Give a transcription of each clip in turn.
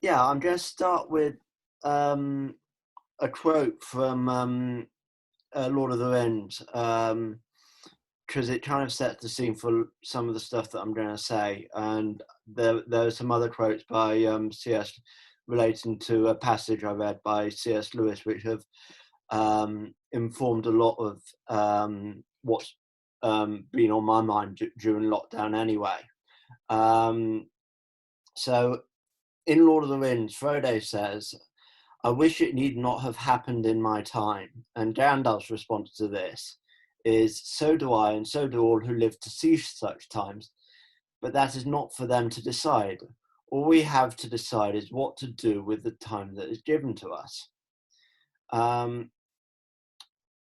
Yeah, I'm going to start with a quote from Lord of the Rings, because it kind of sets the scene for some of the stuff that I'm going to say. And there are some other quotes by C.S. relating to a passage I read by C.S. Lewis, which have informed a lot of what's been on my mind during lockdown anyway. So in Lord of the Rings, Frodo says, "I wish it need not have happened in my time." And Gandalf's response to this is, "So do I, and so do all who live to see such times. But that is not for them to decide. All we have to decide is what to do with the time that is given to us."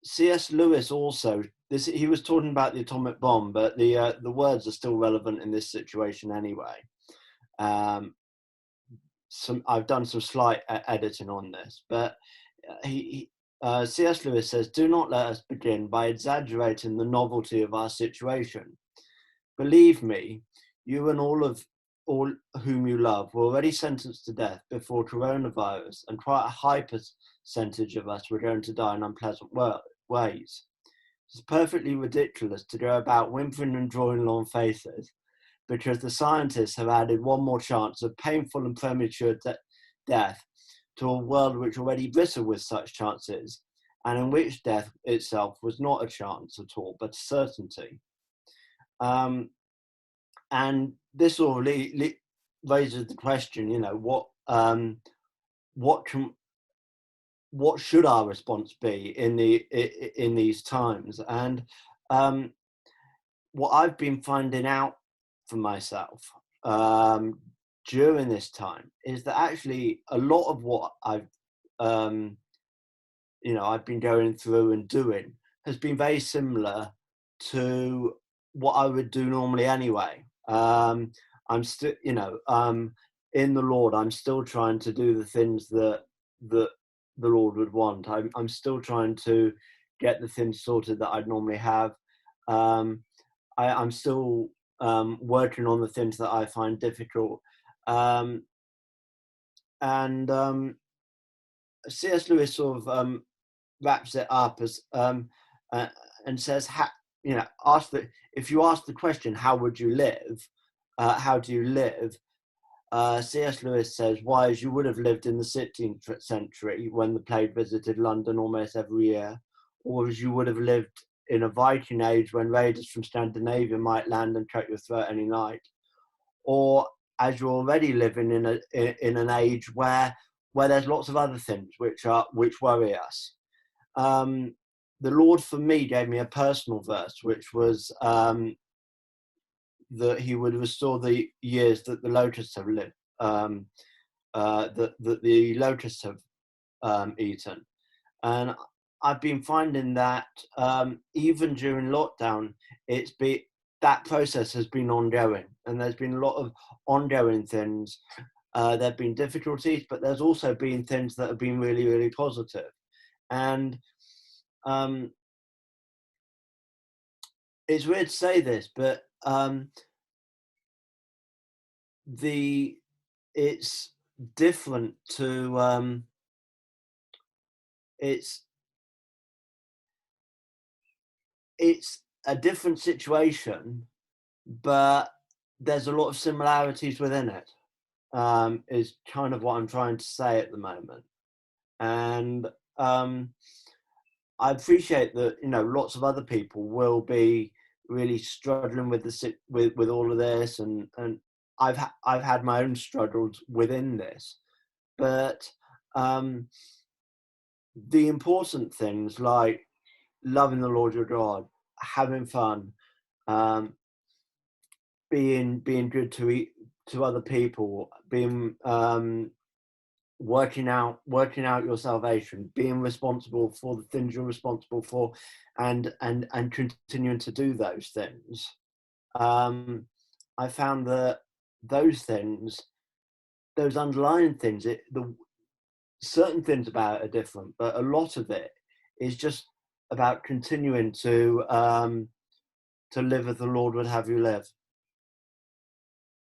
C.S. Lewis also, he was talking about the atomic bomb, but the words are still relevant in this situation anyway. I've done some slight editing on this, but C.S. Lewis says, "Do not let us begin by exaggerating the novelty of our situation. Believe me, you and all whom you love were already sentenced to death before coronavirus, and quite a high percentage of us were going to die in unpleasant ways. It's perfectly ridiculous to go about whimpering and drawing long faces, because the scientists have added one more chance of painful and premature death to a world which already bristled with such chances, and in which death itself was not a chance at all, but a certainty." And this all raises the question, what should our response be in these times? And what I've been finding out for myself during this time is that actually a lot of what I've been going through and doing has been very similar to what I would do normally anyway. I'm still, in the Lord, I'm still trying to do the things that the Lord would want. I'm still trying to get the things sorted that I'd normally have. I'm still working on the things that I find difficult. And C.S. Lewis sort of wraps it up as and says, if you ask the question, how would you live? How do you live? C.S. Lewis says, why, as you would have lived in the 16th century when the plague visited London almost every year, or as you would have lived in a Viking age when raiders from Scandinavia might land and cut your throat any night, or as you're already living in an age where there's lots of other things which worry us. The Lord for me gave me a personal verse, which was that He would restore the years that the locusts have lived, that the locusts have eaten. And I've been finding that even during lockdown, that process has been ongoing, and there's been a lot of ongoing things. There have been difficulties, but there's also been things that have been really, really positive. And it's weird to say this, but it's different to it's a different situation, but there's a lot of similarities within it. Is kind of what I'm trying to say at the moment. And I appreciate that, lots of other people will be really struggling with with all of this, and I've had my own struggles within this, but the important things like loving the Lord your God, having fun, being good to other people, being working out your salvation, being responsible for the things you're responsible for, and continuing to do those things. I found that those things, those underlying things, certain things about it are different, but a lot of it is just about continuing to live as the Lord would have you live.